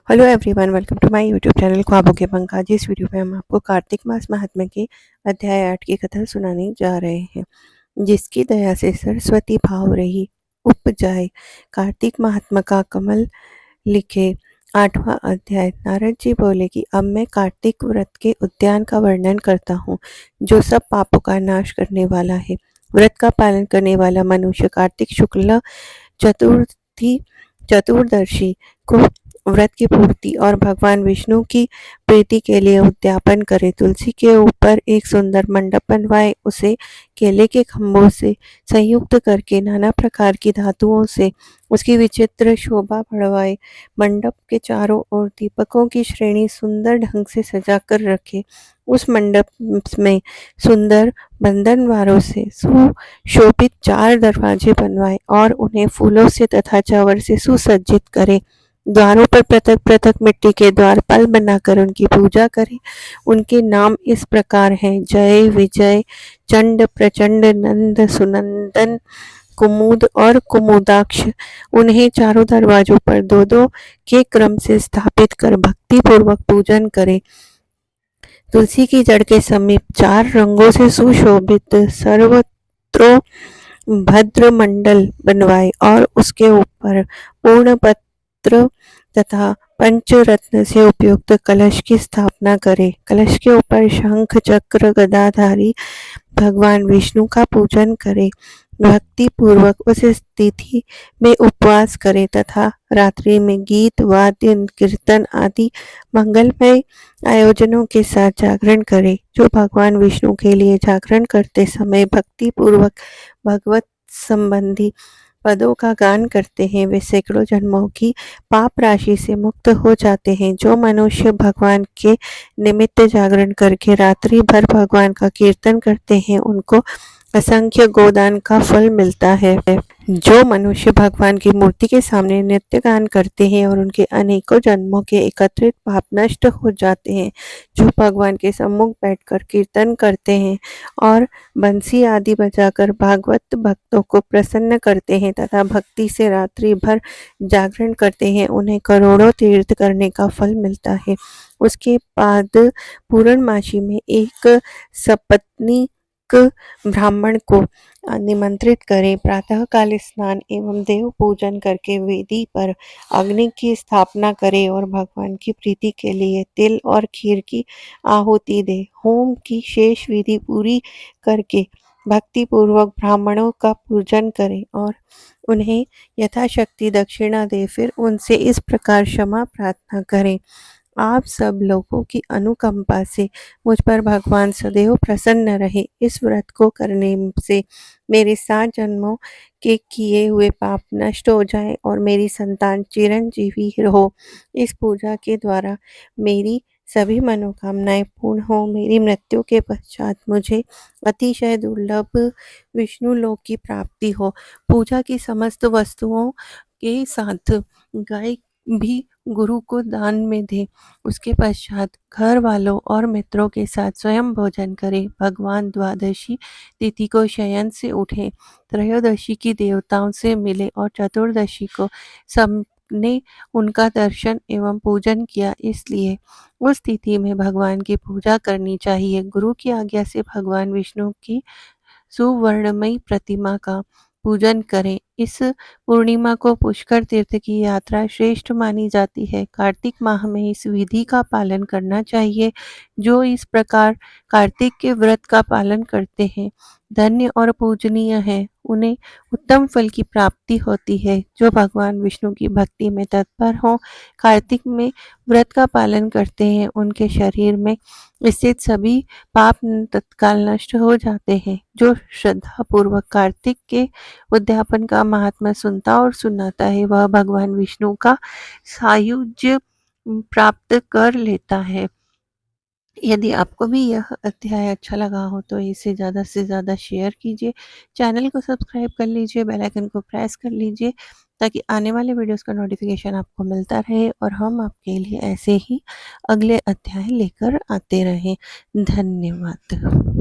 Hello everyone, welcome to my YouTube channel ख्वाबों के पंख। आज इस वीडियो में हम आपको कार्तिक मास महात्म्य के अध्याय 8 की कथा सुनाने जा रहे हैं। जिसकी दया से सरस्वती भाव रही उपजाए। कार्तिक महात्म्य का कमल लिखे 8वां अध्याय। नारद जी बोले कि अब मैं कार्तिक व्रत के उद्यान का वर्णन करता हूँ, जो सब पापों का नाश करने वाला है। व्रत का पालन करने वाला मनुष्य कार्तिक शुक्ल चतुर्थी चतुर्दशी को व्रत की पूर्ति और भगवान विष्णु की प्रीति के लिए उद्यापन करे। तुलसी के ऊपर एक सुंदर मंडप बनवाए, उसे केले के खम्भों से संयुक्त करके नाना प्रकार की धातुओं से उसकी विचित्र शोभा बढ़वाए। मंडप के चारों ओर दीपकों की श्रेणी सुंदर ढंग से सजाकर रखे। उस मंडप में सुंदर बंधनवारों से सुशोभित 4 दरवाजे बनवाए और उन्हें फूलों से तथा चावर से सुसज्जित करे। द्वारों पर पृथक पृथक मिट्टी के द्वारपाल बनाकर उनकी पूजा करें। उनके नाम इस प्रकार हैं: जय, विजय, चंड, प्रचंड, नंद, सुनंदन, कुमुद और कुमुदाक्ष। उन्हें चारों दरवाजों पर 2-2 के क्रम से स्थापित कर भक्ति पूर्वक पूजन करें। तुलसी की जड़ के समीप 4 रंगों से सुशोभित सर्वत्रो भद्र मंडल बनवाए और उसके ऊपर पूर्ण पत्र तथा पंचरत्न से उपयुक्त कलश की स्थापना करे। कलश के ऊपर शंख, चक्र, गदाधारी भगवान विष्णु का पूजन करे। भक्ति पूर्वक उस तिथि में उपवास करे तथा रात्रि में गीत, वाद्य, कीर्तन आदि मंगलमय आयोजनों के साथ जागरण करे। जो भगवान विष्णु के लिए जागरण करते समय भक्ति पूर्वक भगवत संबंधी पदों का गान करते हैं, वे सैकड़ों जन्मों की पाप राशि से मुक्त हो जाते हैं। जो मनुष्य भगवान के निमित्त जागरण करके रात्रि भर भगवान का कीर्तन करते हैं, उनको असंख्य गोदान का फल मिलता है। जो मनुष्य भगवान की मूर्ति के सामने नित्य गान करते हैं और उनके अनेकों जन्मों के एकत्रित पाप नष्ट हो जाते हैं। जो भगवान के सम्मुख बैठकर कीर्तन करते हैं और बंसी आदि बजाकर भागवत भक्तों को प्रसन्न करते हैं तथा भक्ति से रात्रि भर जागरण करते हैं, उन्हें करोड़ों तीर्थ करने का फल मिलता है। उसके बाद पूर्णमासी में एक सपत्नी ब्राह्मण को निमंत्रित करें। प्रातः काल स्नान एवं देव पूजन करके वेदी पर अग्नि की स्थापना करे और भगवान की प्रीति के लिए तिल और खीर की आहुति दे। होम की शेष विधि पूरी करके भक्ति पूर्वक ब्राह्मणों का पूजन करें और उन्हें यथाशक्ति दक्षिणा दे। फिर उनसे इस प्रकार क्षमा प्रार्थना करें: आप सब लोगों की अनुकंपा से मुझ पर भगवान सदैव प्रसन्न रहे। इस व्रत को करने से मेरे 7 जन्मों के किए हुए पाप नष्ट हो जाएं और मेरी संतान चिरंजीवी हो। इस पूजा के द्वारा मेरी सभी मनोकामनाएं पूर्ण हो। मेरी मृत्यु के पश्चात मुझे अतिशय दुर्लभ विष्णु लोक की प्राप्ति हो। पूजा की समस्त वस्तुओं के साथ गाय भी गुरु को दान में दे। उसके पश्चात घर वालों और मित्रों के साथ स्वयं भोजन करे। भगवान द्वादशी तिथि को शयन से उठे, त्रयोदशी की देवताओं से मिले और चतुर्दशी को सबने उनका दर्शन एवं पूजन किया, इसलिए उस तिथि में भगवान की पूजा करनी चाहिए। गुरु की आज्ञा से भगवान विष्णु की सुवर्णमयी प्रतिमा का पूजन करें। इस पूर्णिमा को पुष्कर तीर्थ की यात्रा श्रेष्ठ मानी जाती है। कार्तिक माह में इस विधि का पालन करना चाहिए। जो इस प्रकार कार्तिक के व्रत का पालन करते हैं, धन्य और पूजनीय है। उन्हें उत्तम फल की प्राप्ति होती है। जो भगवान विष्णु की भक्ति में तत्पर हो, कार्तिक में व्रत का पालन करते हैं, उनके शरीर में स्थित सभी पाप तत्काल नष्ट हो जाते हैं। जो श्रद्धा पूर्वक कार्तिक के उद्यापन का महात्मा सुनता और सुनाता है, वह भगवान विष्णु का सायुज्य प्राप्त कर लेता है। यदि आपको भी यह अध्याय अच्छा लगा हो तो इसे ज़्यादा से ज़्यादा शेयर कीजिए। चैनल को सब्सक्राइब कर लीजिए, बेल आइकन को प्रेस कर लीजिए ताकि आने वाले वीडियोस का नोटिफिकेशन आपको मिलता रहे और हम आपके लिए ऐसे ही अगले अध्याय लेकर आते रहें। धन्यवाद।